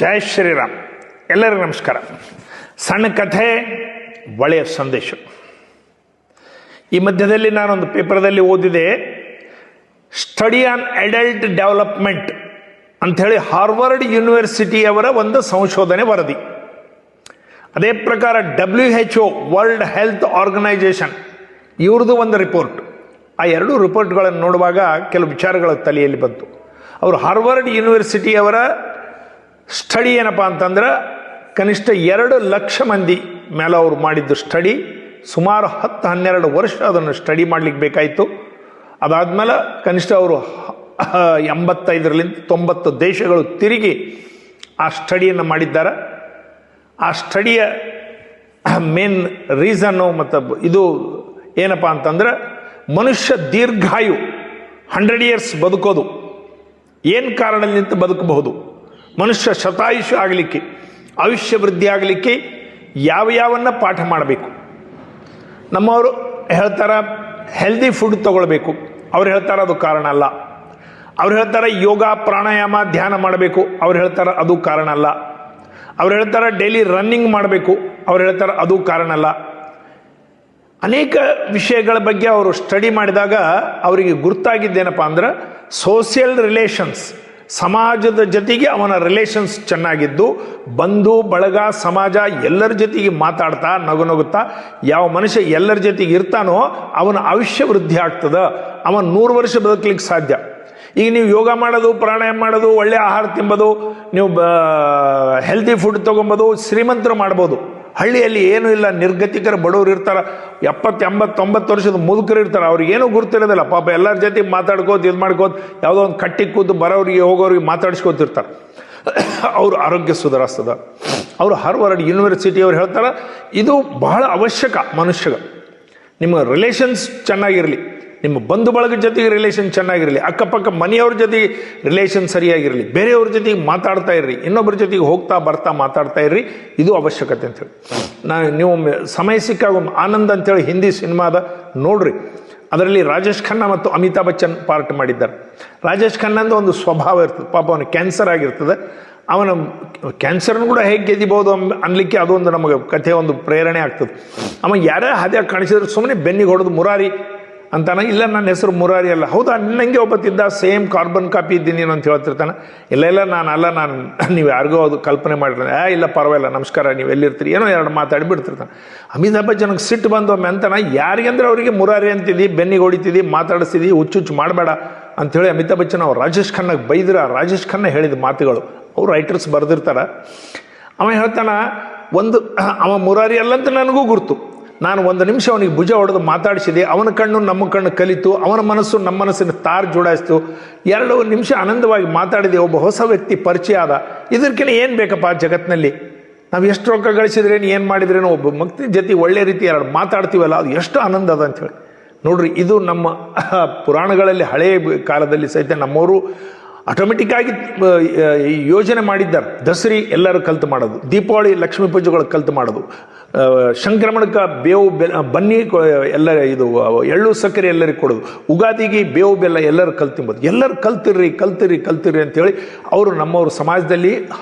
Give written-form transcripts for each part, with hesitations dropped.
ಜೈ ಶ್ರೀರಾಮ್. ಎಲ್ಲರಿಗೂ ನಮಸ್ಕಾರ. ಸಣ್ಣ ಕಥೆ, ಒಳ್ಳೆಯ ಸಂದೇಶ. ಈ ಮಧ್ಯದಲ್ಲಿ ನಾನೊಂದು ಪೇಪರ್ದಲ್ಲಿ ಓದಿದೆ, ಸ್ಟಡಿ ಆನ್ ಅಡಲ್ಟ್ ಡೆವಲಪ್ಮೆಂಟ್ ಅಂಥೇಳಿ ಹಾರ್ವರ್ಡ್ ಯೂನಿವರ್ಸಿಟಿಯವರ ಒಂದು ಸಂಶೋಧನೆ ವರದಿ. ಅದೇ ಪ್ರಕಾರ WHO ವರ್ಲ್ಡ್ ಹೆಲ್ತ್ ಆರ್ಗನೈಜೇಷನ್ ಇವ್ರದ್ದು ಒಂದು ರಿಪೋರ್ಟ್. ಆ ಎರಡೂ ರಿಪೋರ್ಟ್ಗಳನ್ನು ನೋಡುವಾಗ ಕೆಲವು ವಿಚಾರಗಳ ತಲೆಯಲ್ಲಿ ಬಂತು. ಅವರು ಹಾರ್ವರ್ಡ್ ಯೂನಿವರ್ಸಿಟಿಯವರ ಸ್ಟಡಿ ಏನಪ್ಪ ಅಂತಂದ್ರೆ, ಕನಿಷ್ಠ 2 ಲಕ್ಷ ಮಂದಿ ಮೇಲೆ ಅವರು ಮಾಡಿದ್ದು ಸ್ಟಡಿ. ಸುಮಾರು 10-12 ವರ್ಷ ಅದನ್ನು ಸ್ಟಡಿ ಮಾಡಲಿಕ್ಕೆ ಬೇಕಾಯಿತು. ಅದಾದಮೇಲೆ ಕನಿಷ್ಠ ಅವರು 85ರಿಂದ 90 ದೇಶಗಳು ತಿರುಗಿ ಆ ಸ್ಟಡಿಯನ್ನು ಮಾಡಿದ್ದಾರೆ. ಆ ಸ್ಟಡಿಯ ಮೇನ್ ರೀಸನ್ನು ಮತ್ತು ಇದು ಏನಪ್ಪ ಅಂತಂದ್ರೆ, ಮನುಷ್ಯ ದೀರ್ಘಾಯು 100 ಇಯರ್ಸ್ ಬದುಕೋದು ಏನು ಕಾರಣದಿಂದ ಬದುಕಬಹುದು, ಮನುಷ್ಯ ಶತಾಯುಷ ಆಗಲಿಕ್ಕೆ, ಆಯುಷ್ಯ ವೃದ್ಧಿ ಆಗಲಿಕ್ಕೆ ಯಾವನ್ನ ಪಾಠ ಮಾಡಬೇಕು. ನಮ್ಮವರು ಹೇಳ್ತಾರೆ ಹೆಲ್ದಿ ಫುಡ್ ತಗೊಳ್ಬೇಕು, ಅವ್ರು ಹೇಳ್ತಾರೆ ಅದು ಕಾರಣ ಅಲ್ಲ. ಅವ್ರು ಹೇಳ್ತಾರೆ ಯೋಗ ಪ್ರಾಣಾಯಾಮ ಧ್ಯಾನ ಮಾಡಬೇಕು, ಅವ್ರು ಹೇಳ್ತಾರೆ ಅದು ಕಾರಣ ಅಲ್ಲ. ಅವ್ರು ಹೇಳ್ತಾರೆ ಡೈಲಿ ರನ್ನಿಂಗ್ ಮಾಡಬೇಕು, ಅವ್ರು ಹೇಳ್ತಾರೆ ಅದು ಕಾರಣ ಅಲ್ಲ. ಅನೇಕ ವಿಷಯಗಳ ಬಗ್ಗೆ ಅವರು ಸ್ಟಡಿ ಮಾಡಿದಾಗ ಅವರಿಗೆ ಗುರ್ತಾಗಿದ್ದೇನಪ್ಪ ಅಂದ್ರೆ, ಸೋಷಿಯಲ್ ರಿಲೇಷನ್ಸ್, ಸಮಾಜದ ಜೊತೆಗೆ ಅವನ ರಿಲೇಷನ್ಸ್ ಚೆನ್ನಾಗಿದ್ದು, ಬಂಧು ಬಳಗ ಸಮಾಜ ಎಲ್ಲರ ಜೊತೆಗೆ ಮಾತಾಡ್ತಾ ನಗುತ್ತಾ ಯಾವ ಮನುಷ್ಯ ಎಲ್ಲರ ಜೊತೆಗೆ ಇರ್ತಾನೋ ಅವನ ಆಯುಷ್ಯ ವೃದ್ಧಿ ಆಗ್ತದ, ಅವನ 100 ವರ್ಷ ಬದುಕಲಿಕ್ಕೆ ಸಾಧ್ಯ. ಈಗ ನೀವು ಯೋಗ ಮಾಡೋದು, ಪ್ರಾಣಾಯಾಮ ಮಾಡೋದು, ಒಳ್ಳೆ ಆಹಾರ ತಿಂಬೋದು, ನೀವು ಹೆಲ್ದಿ ಫುಡ್ ತೊಗೊಬೋದು, ಶ್ರೀಮಂತರು ಮಾಡ್ಬೋದು. ಹಳ್ಳಿಯಲ್ಲಿ ಏನೂ ಇಲ್ಲ, ನಿರ್ಗತಿಕರ ಬಡವರು ಇರ್ತಾರೆ, 70, 80, 90 ವರ್ಷದ ಮುದುಕರು ಇರ್ತಾರೆ. ಅವ್ರಿಗೇನೂ ಗುರ್ತಿರೋದಿಲ್ಲ. ಪಾಪ ಎಲ್ಲರ ಜೊತೆ ಮಾತಾಡ್ಕೋತ ಇದು ಮಾಡ್ಕೋತ ಯಾವುದೋ ಒಂದು ಕಟ್ಟಿ ಕೂತು ಬರೋರಿಗೆ ಹೋಗೋರಿಗೆ ಮಾತಾಡಿಸ್ಕೋತಿರ್ತಾರೆ. ಅವ್ರ ಆರೋಗ್ಯ ಸುಧಾರಿಸ್ತದ. ಅವರು ಹಾರ್ವರ್ಡ್ ಯೂನಿವರ್ಸಿಟಿ ಅವ್ರು ಹೇಳ್ತಾರೆ, ಇದು ಬಹಳ ಅವಶ್ಯಕ ಮನುಷ್ಯಗೆ. ನಿಮ್ಮ ರಿಲೇಷನ್ಸ್ ಚೆನ್ನಾಗಿರಲಿ, ನಿಮ್ಮ ಬಂಧು ಬಳಗದ ಜೊತೆಗೆ ರಿಲೇಷನ್ ಚೆನ್ನಾಗಿರಲಿ, ಅಕ್ಕಪಕ್ಕ ಮನೆಯವ್ರ ಜೊತೆಗೆ ರಿಲೇಷನ್ ಸರಿಯಾಗಿರಲಿ, ಬೇರೆಯವ್ರ ಜೊತೆಗೆ ಮಾತಾಡ್ತಾ ಇರ್ರಿ, ಇನ್ನೊಬ್ಬರ ಜೊತೆಗೆ ಹೋಗ್ತಾ ಬರ್ತಾ ಮಾತಾಡ್ತಾ ಇರ್ರಿ, ಇದು ಅವಶ್ಯಕತೆ ಅಂತೇಳಿ. ನೀವು ಸಮಯ ಸಿಕ್ಕಾಗ ಆನಂದ್ ಅಂತೇಳಿ ಹಿಂದಿ ಸಿನಿಮಾದ ನೋಡ್ರಿ. ಅದರಲ್ಲಿ ರಾಜೇಶ್ ಖನ್ನಾ ಮತ್ತು ಅಮಿತಾಬ್ ಬಚ್ಚನ್ ಪಾರ್ಟ್ ಮಾಡಿದ್ದಾರೆ. ರಾಜೇಶ್ ಖನ್ನಾಂದು ಒಂದು ಸ್ವಭಾವ ಇರ್ತದೆ, ಪಾಪ ಅವನು ಕ್ಯಾನ್ಸರ್ ಆಗಿರ್ತದೆ. ಅವನ ಕ್ಯಾನ್ಸರ್ನ ಕೂಡ ಹೇಗೆ ಗೆದಿಬಹುದು ಅನ್ಲಿಕ್ಕೆ ಅದೊಂದು ನಮಗೆ ಕಥೆ ಒಂದು ಪ್ರೇರಣೆ ಆಗ್ತದೆ. ಅವ ಯಾರೇ ಹಾದ್ಯಾಗ ಕಾಣಿಸಿದ್ರೆ ಸುಮ್ಮನೆ ಬೆನ್ನಿಗೆ ಹೊಡೆದು ಮುರಾರಿ ಅಂತಾನೆ, ಇಲ್ಲ ನನ್ನ ಹೆಸರು ಮುರಾರಿ ಅಲ್ಲ. ಹೌದಾ, ನಿನ್ನಂಗೆ ಒಬ್ಬತ್ತಿದ್ದ, ಸೇಮ್ ಕಾರ್ಬನ್ ಕಾಪಿ ಇದ್ದೀನಿ ಅಂತ ಹೇಳ್ತಿರ್ತಾನೆ. ಇಲ್ಲ ನಾನು ನೀವು ಯಾರಿಗೋ ಅದು ಕಲ್ಪನೆ ಮಾಡಿದ್ರೆ, ಇಲ್ಲ ಪರವಾಗಿಲ್ಲ ನಮಸ್ಕಾರ ನೀವು ಎಲ್ಲಿರ್ತೀರಿ, ಏನೋ 2 ಮಾತಾಡಿ ಬಿಡ್ತಿರ್ತಾನೆ. ಅಮಿತಾಬ್ ಬಚ್ಚನ್ಗೆ ಸಿಟ್ಟು ಬಂದು ಒಮ್ಮೆ ಅಂತಾನೆ, ಯಾರಿಗಂದ್ರೆ ಅವರಿಗೆ ಮುರಾರಿ ಅಂತಿದ್ದಿ, ಬೆನ್ನಿಗೆ ಹೊಡಿತಿದ್ದಿ, ಮಾತಾಡಿಸ್ತಿದ್ದಿ, ಹುಚ್ಚುಚ್ಚು ಮಾಡಬೇಡ ಅಂಥೇಳಿ ಅಮಿತಾಬ್ ಬಚ್ಚನ್ ಅವ್ರು ರಾಜೇಶ್ ಖನ್ನಾಗೆ ಬೈದ್ರೆ. ರಾಜೇಶ್ ಖನ್ನಾ ಹೇಳಿದ ಮಾತುಗಳು ಅವ್ರು ರೈಟರ್ಸ್ ಬರೆದಿರ್ತಾರೆ. ಅವ ಹೇಳ್ತಾನ, ಅವ ಮುರಾರಿ ಅಲ್ಲಂತ ನನಗೂ ಗುರ್ತು. ನಾನು 1 ನಿಮಿಷ ಅವನಿಗೆ ಭುಜ ಹೊಡೆದು ಮಾತಾಡಿಸಿದೆ, ಅವನ ಕಣ್ಣು ನಮ್ಮ ಕಣ್ಣು ಕಲಿತು, ಅವನ ಮನಸ್ಸು ನಮ್ಮ ಮನಸ್ಸಿನ ತಾರ್ ಜೋಡಾಯಿಸ್ತು, 2 ನಿಮಿಷ ಆನಂದವಾಗಿ ಮಾತಾಡಿದೆ, ಒಬ್ಬ ಹೊಸ ವ್ಯಕ್ತಿ ಪರಿಚಯ ಆದ. ಇದಕ್ಕಿಂತ ಏನು ಬೇಕಪ್ಪ ಜಗತ್ತಿನಲ್ಲಿ? ನಾವು ಎಷ್ಟು ರೊಕ್ಕ ಗಳಿಸಿದ್ರೇನು, ಏನು ಮಾಡಿದ್ರೇನು, ಒಬ್ಬ ವ್ಯಕ್ತಿ ಜೊತೆ ಒಳ್ಳೆ ರೀತಿ 2 ಮಾತಾಡ್ತೀವಲ್ಲ, ಅದು ಎಷ್ಟು ಆನಂದ ಅದ ಅಂಥೇಳಿ ನೋಡ್ರಿ. ಇದು ನಮ್ಮ ಪುರಾಣಗಳಲ್ಲಿ ಹಳೆಯ ಕಾಲದಲ್ಲಿ ಸಹಿತ ನಮ್ಮವರು ಆಟೋಮೆಟಿಕ್ ಆಗಿ ಯೋಜನೆ ಮಾಡಿದ್ದಾರೆ. ದಸರಿ ಎಲ್ಲರೂ ಕಲ್ತು ಮಾಡೋದು, ದೀಪಾವಳಿ ಲಕ್ಷ್ಮೀ ಪೂಜೆಗಳು ಕಲ್ತು ಮಾಡೋದು, ಸಂಕ್ರಮಣಕ್ಕೆ ಬೇವು ಬನ್ನಿ ಎಲ್ಲ ಇದು ಎಳ್ಳು ಸಕ್ಕರೆ ಎಲ್ಲರಿಗೆ ಕೊಡೋದು, ಉಗಾದಿಗೆ ಬೇವು ಬೆಲ್ಲ ಎಲ್ಲರೂ ಕಲ್ತಿಂಬೋದು. ಎಲ್ಲರೂ ಕಲ್ತಿರ್ರಿ ಅಂತೇಳಿ ಅವರು ನಮ್ಮವ್ರ ಸಮಾಜದಲ್ಲಿ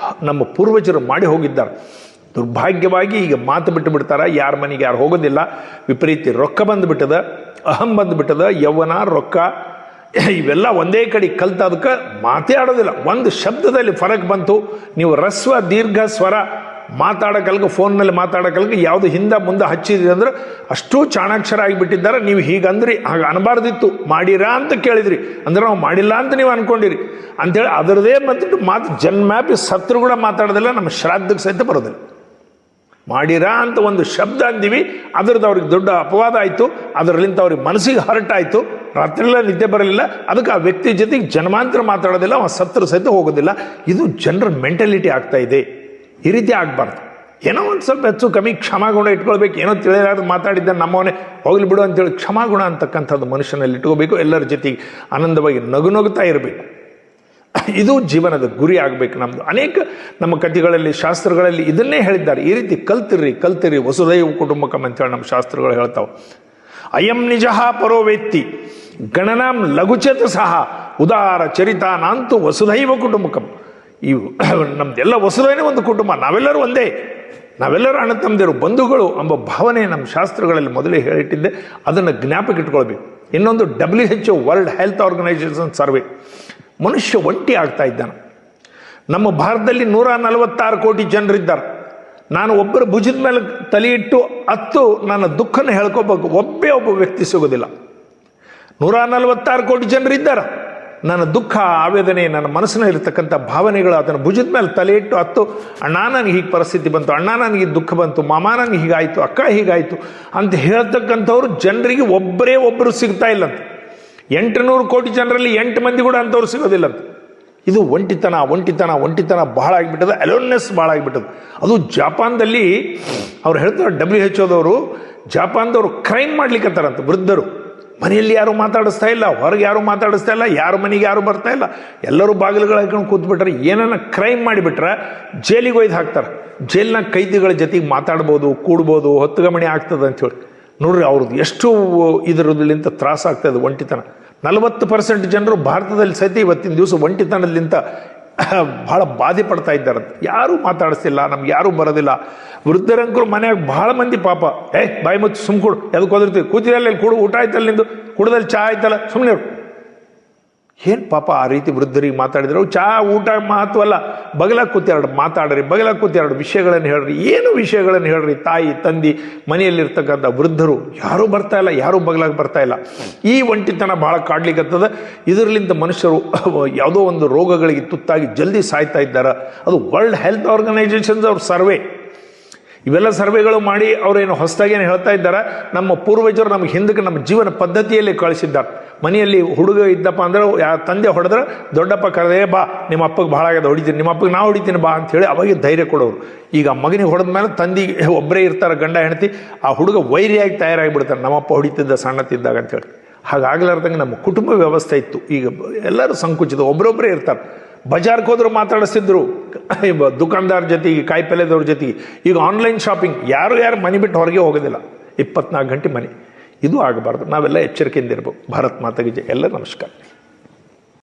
ನಮ್ಮ ಪೂರ್ವಜರು ಮಾಡಿ ಹೋಗಿದ್ದಾರೆ. ದುರ್ಭಾಗ್ಯವಾಗಿ ಈಗ ಮಾತು ಬಿಟ್ಟು ಬಿಡ್ತಾರೆ, ಯಾರ ಮನೆಗೆ ಯಾರು ಹೋಗೋದಿಲ್ಲ. ವಿಪರೀತ ರೊಕ್ಕ ಬಂದುಬಿಟ್ಟದ, ಅಹಂ ಬಂದುಬಿಟ್ಟದ, ಯೌವನ ರೊಕ್ಕ ಇವೆಲ್ಲ ಒಂದೇ ಕಡೆ ಕಲ್ತ, ಅದಕ್ಕೆ ಮಾತೇ ಆಡೋದಿಲ್ಲ. ಒಂದು ಶಬ್ದದಲ್ಲಿ ಫರಕ್ ಬಂತು. ನೀವು ರಸ್ವ ದೀರ್ಘ ಸ್ವರ ಮಾತಾಡೋಕಲ್ಗ, ಫೋನ್ನಲ್ಲಿ ಮಾತಾಡೋಕಲ್ಗ ಯಾವುದು ಹಿಂದೆ ಮುಂದೆ ಹಚ್ಚಿದ್ರಿ ಅಂದ್ರೆ ಅಷ್ಟು ಚಾಣಾಕ್ಷರ ಆಗಿಬಿಟ್ಟಿದ್ದಾರೆ. ನೀವು ಹೀಗಂದ್ರಿ, ಹಾಗೆ ಅನ್ಬಾರ್ದಿತ್ತು, ಮಾಡಿರಾ ಅಂತ ಕೇಳಿದ್ರಿ ಅಂದ್ರೆ ನಾವು ಮಾಡಿಲ್ಲ ಅಂತ ನೀವು ಅನ್ಕೊಂಡಿರಿ ಅಂಥೇಳಿ ಅದರದೇ ಮಾತು ಜನ್ಮ್ಯಾಪಿ ಸತ್ರು ಕೂಡ ಮಾತಾಡೋದಿಲ್ಲ, ನಮ್ಮ ಶ್ರಾದ್ದಕ್ಕೆ ಸಹಿತ ಬರೋದಿಲ್ಲ. ಮಾಡಿರಾ ಅಂತ ಒಂದು ಶಬ್ದ ಅಂದಿವಿ, ಅದ್ರದ್ದು ಅವ್ರಿಗೆ ದೊಡ್ಡ ಅಪವಾದ ಆಯಿತು, ಅದರಲ್ಲಿಂದ ಅವ್ರಿಗೆ ಮನಸ್ಸಿಗೆ ಹರ್ಟ್ ಆಯಿತು, ರಾತ್ರಿಯೆಲ್ಲ ನಿದ್ದೆ ಬರಲಿಲ್ಲ. ಅದಕ್ಕೆ ಆ ವ್ಯಕ್ತಿ ಜೊತೆಗೆ ಜನ್ಮಾಂತರ ಮಾತಾಡೋದಿಲ್ಲ, ಅವ ಸತ್ರು ಸಹಿತ ಹೋಗೋದಿಲ್ಲ. ಇದು ಜನರ ಮೆಂಟಾಲಿಟಿ ಆಗ್ತಾ ಇದೆ. ಈ ರೀತಿ ಆಗಬಾರ್ದು. ಏನೋ ಒಂದು ಸ್ವಲ್ಪ ಹೆಚ್ಚು ಕಮ್ಮಿ ಕ್ಷಮಾಗುಣ ಇಟ್ಕೊಳ್ಬೇಕು. ಏನೋ ತಿಳಿಯಲಾರ್ದು ಮಾತಾಡಿದ್ದ ನಮ್ಮವನೇ ಹೋಗ್ಲಿ ಬಿಡು ಅಂತೇಳಿ ಕ್ಷಮಾಗುಣ ಅಂತಕ್ಕಂಥದ್ದು ಮನುಷ್ಯನಲ್ಲಿ ಇಟ್ಕೋಬೇಕು. ಎಲ್ಲರ ಜೊತೆಗೆ ಆನಂದವಾಗಿ ನಗುತ್ತಾ ಇರಬೇಕು. ಇದು ಜೀವನದ ಗುರಿ ಆಗಬೇಕು ನಮ್ಮದು. ಅನೇಕ ನಮ್ಮ ಕಥೆಗಳಲ್ಲಿ ಶಾಸ್ತ್ರಗಳಲ್ಲಿ ಇದನ್ನೇ ಹೇಳಿದ್ದಾರೆ. ಈ ರೀತಿ ಕಲ್ತಿರ್ರಿ ವಸುದೈವ ಕುಟುಂಬಕಂ ಅಂತೇಳಿ ನಮ್ಮ ಶಾಸ್ತ್ರಗಳು ಹೇಳ್ತಾವೆ. ಅಯಂ ನಿಜ ಪರೋ ವೇತ್ತಿ ಗಣನಾಂ ಲಘುಚೇತ ಸಹ ಉದಾರ ಚರಿತಾನಾಂತು ವಸುದೈವ ಕುಟುಂಬಕಂ. ಇವು ನಮ್ದೆಲ್ಲ ಹೊಸದೇನೆ ಒಂದು ಕುಟುಂಬ, ನಾವೆಲ್ಲರೂ ಒಂದೇ, ನಾವೆಲ್ಲರೂ ಅಣ್ಣ ತಮ್ಮದಿರು ಬಂಧುಗಳು ಎಂಬ ಭಾವನೆ ನಮ್ಮ ಶಾಸ್ತ್ರಗಳಲ್ಲಿ ಮೊದಲೇ ಹೇಳಿಟ್ಟಿದ್ದೆ. ಅದನ್ನು ಜ್ಞಾಪಕ ಇಟ್ಕೊಳ್ಬೇಕು. ಇನ್ನೊಂದು WHO world health organisation survey, ಮನುಷ್ಯ ಒಂಟಿ ಆಗ್ತಾ ಇದ್ದಾನೆ. ನಮ್ಮ ಭಾರತದಲ್ಲಿ 146 ಕೋಟಿ ಜನರಿದ್ದಾರೆ. ನಾನು ಒಬ್ಬರ ಭುಜದ ಮೇಲೆ ತಲೆ ಇಟ್ಟು ನನ್ನ ದುಃಖನ ಹೇಳ್ಕೋಬೇಕು, ಒಬ್ಬ ವ್ಯಕ್ತಿ ಸಿಗೋದಿಲ್ಲ. 146 ಕೋಟಿ ಜನರಿದ್ದಾರೆ. ನನ್ನ ದುಃಖ, ಆವೇದನೆ, ನನ್ನ ಮನಸ್ಸಿನಲ್ಲಿರ್ತಕ್ಕಂಥ ಭಾವನೆಗಳು ಅದನ್ನು ಭುಜದ ಮೇಲೆ ತಲೆ ಇಟ್ಟು ಅಣ್ಣ ನನಗೆ ಹೀಗೆ ಪರಿಸ್ಥಿತಿ ಬಂತು, ಅಣ್ಣ ನನಗೆ ದುಃಖ ಬಂತು, ಮಾಮ ನನಗೆ ಹೀಗಾಯಿತು, ಅಕ್ಕ ಹೀಗಾಯಿತು ಅಂತ ಹೇಳ್ತಕ್ಕಂಥವ್ರು ಜನರಿಗೆ ಒಬ್ಬರು ಸಿಗ್ತಾ ಇಲ್ಲಂತ. 800 ಕೋಟಿ ಜನರಲ್ಲಿ 8 ಮಂದಿ ಕೂಡ ಅಂಥವ್ರು ಸಿಗೋದಿಲ್ಲಂತ. ಇದು ಒಂಟಿತನ ಬಹಳ ಆಗಿಬಿಟ್ಟದ, ಅಲೋನ್ನೆಸ್ ಬಹಳ ಆಗಿಬಿಟ್ಟದು. ಅದು ಜಾಪಾನ್ದಲ್ಲಿ ಅವ್ರು ಹೇಳ್ತಾರೆ, WHO ಜಾಪಾನ್ದವರು ಕ್ರೈಮ್ ಮಾಡ್ಲಿಕ್ಕಂತಾರಂತ. ವೃದ್ಧರು ಮನೆಯಲ್ಲಿ ಯಾರು ಮಾತಾಡಿಸ್ತಾ ಇಲ್ಲ, ಹೊರಗೆ ಯಾರು ಮಾತಾಡಿಸ್ತಾ ಇಲ್ಲ, ಯಾರ ಮನೆಗೆ ಯಾರು ಬರ್ತಾ ಇಲ್ಲ, ಎಲ್ಲರೂ ಬಾಗಿಲುಗಳು ಹಾಕೊಂಡು ಕೂತ್ಬಿಟ್ರೆ, ಏನನ್ನ ಕ್ರೈಮ್ ಮಾಡಿಬಿಟ್ರೆ ಜೈಲಿಗೆ ಒಯ್ದು ಹಾಕ್ತಾರೆ. ಜೈಲಿನ ಕೈದಿಗಳ ಜೊತೆಗೆ ಮಾತಾಡ್ಬೋದು, ಕೂಡ್ಬೋದು, ಹೊತ್ತುಗಮಣಿ ಆಗ್ತದೆ ಅಂಥೇಳಿ. ನೋಡ್ರಿ ಅವ್ರದ್ದು ಎಷ್ಟು ಇದರಲ್ಲಿಂತ ತ್ರಾಸ ಆಗ್ತದೆ ಒಂಟಿತನ. 40% ಜನರು ಭಾರತದಲ್ಲಿ ಸಹಿತ ಇವತ್ತಿನ ದಿವಸ ಒಂಟಿತನದಿಂದ ಬಹಳ ಬಾಧೆ ಪಡ್ತಾ ಇದ್ದಾರಂತ. ಯಾರೂ ಮಾತಾಡಿಸ್ತಿಲ್ಲ, ನಮ್ಗೆ ಯಾರೂ ಬರೋದಿಲ್ಲ. ವೃದ್ಧರಂಕರು ಮನೆಯಾಗ ಬಹಳ ಮಂದಿ ಪಾಪ, ಬಾಯಿ ಮುಚ್ಚಿ ಸುಮ್ ಕೊಡು, ಎದಕ್ಕೆ ಹೋದಿರ್ತೀವಿ, ಕೂತಿರಲ್ಲ ಇಲ್ಲಿ ಕೊಡು, ಊಟ ಆಯ್ತಲ್ಲ ನಿಂದು, ಕುಡ್ದಲ್ಲಿ ಚಹಾ ಆಯ್ತಲ್ಲ, ಸುಮ್ಮನೆ ಏನು ಪಾಪ ಆ ರೀತಿ ವೃದ್ಧರಿಗೆ ಮಾತಾಡಿದ್ರು. ಚಹಾ ಊಟ ಮಹತ್ವ ಅಲ್ಲ, ಬಗಲಾಗ ಕೂತ್ಯಾರ್ಡು ಮಾತಾಡ್ರಿ, ಬಗಲಾಗ ಕೂತ್ಯಾರ್ಡು ವಿಷಯಗಳನ್ನು ಹೇಳ್ರಿ. ಏನು ವಿಷಯಗಳನ್ನು ಹೇಳ್ರಿ? ತಾಯಿ ತಂದಿ ಮನೆಯಲ್ಲಿರ್ತಕ್ಕಂಥ ವೃದ್ಧರು ಯಾರೂ ಬರ್ತಾ ಇಲ್ಲ, ಯಾರೂ ಬಗಲಾಗ ಬರ್ತಾ ಇಲ್ಲ. ಈ ಒಂಟಿತನ ಭಾಳ ಕಾಡ್ಲಿಕ್ಕತ್ತದ. ಇದರಲ್ಲಿಂದ ಮನುಷ್ಯರು ಯಾವುದೋ ಒಂದು ರೋಗಗಳಿಗೆ ತುತ್ತಾಗಿ ಜಲ್ದಿ ಸಾಯ್ತಾ ಇದ್ದಾರೆ. ಅದು ವರ್ಲ್ಡ್ ಹೆಲ್ತ್ ಆರ್ಗನೈಸೇಷನ್ಸ್ ಅವ್ರ ಸರ್ವೆ. ಇವೆಲ್ಲ ಸರ್ವೆಗಳು ಮಾಡಿ ಅವರೇನು ಹೊಸದಾಗೇನು ಹೇಳ್ತಾ ಇದ್ದಾರೆ, ನಮ್ಮ ಪೂರ್ವಜರು ನಮಗೆ ಹಿಂದಕ್ಕೆ ನಮ್ಮ ಜೀವನ ಪದ್ಧತಿಯಲ್ಲಿ ಕಳಿಸಿದ್ದಾರೆ. ಮನೆಯಲ್ಲಿ ಹುಡುಗ ಇದ್ದಪ್ಪ ಅಂದ್ರೆ ತಂದೆ ಹೊಡೆದ್ರೆ ದೊಡ್ಡಪ್ಪ ಕರೆದೇ, ಬಾ ನಿಮ್ಮ ಅಪ್ಪಗೆ ಭಾಳ ಆಗ್ಯದ, ಹೊಡಿತೀನಿ, ನಿಮ್ಮ ಅಪ್ಪಗೆ ನಾವು ಹೊಡಿತೀನಿ ಬಾ ಅಂಥೇಳಿ ಅವಾಗೆ ಧೈರ್ಯ ಕೊಡೋರು. ಈಗ ಮಗನಿಗೆ ಹೊಡೆದ ಮೇಲೆ ತಂದಿಗೆ ಒಬ್ಬರೇ ಇರ್ತಾರೆ ಗಂಡ ಹೆಂಡತಿ, ಆ ಹುಡುಗ ವೈರಿಯಾಗಿ ತಯಾರಾಗಿಬಿಡ್ತಾರೆ, ನಮ್ಮಪ್ಪ ಹೊಡಿತಿದ್ದ ಸಣ್ಣತಿದ್ದಾಗ ಅಂಥೇಳಿ. ಹಾಗಾಗ್ಲಾರ್ದಂಗೆ ನಮ್ಮ ಕುಟುಂಬ ವ್ಯವಸ್ಥೆ ಇತ್ತು. ಈಗ ಎಲ್ಲರೂ ಸಂಕುಚಿತ, ಒಬ್ಬರೊಬ್ಬರೇ ಇರ್ತಾರೆ. ಬಜಾರ್ಗೆ ಹೋದ್ರು ಮಾತಾಡಿಸ್ತಿದ್ರು ದುಕಾನ್ದಾರ ಜೊತೆಗೆ, ಕಾಯಿಪಲ್ಯದವ್ರ ಜೊತೆಗೆ. ಈಗ ಆನ್ಲೈನ್ ಶಾಪಿಂಗ್, ಯಾರು ಮನೆ ಬಿಟ್ಟು ಹೊರಗೆ ಹೋಗೋದಿಲ್ಲ, 24 ಗಂಟೆ ಮನೆ. ಇದು ಆಗಬಾರ್ದು. ನಾವೆಲ್ಲ ಎಚ್ಚರಿಕೆಯಿಂದ ಇರ್ಬೇಕು. ಭಾರತ್ ಮಾತೆಗೆ ಜೈ. ಎಲ್ಲ ನಮಸ್ಕಾರ.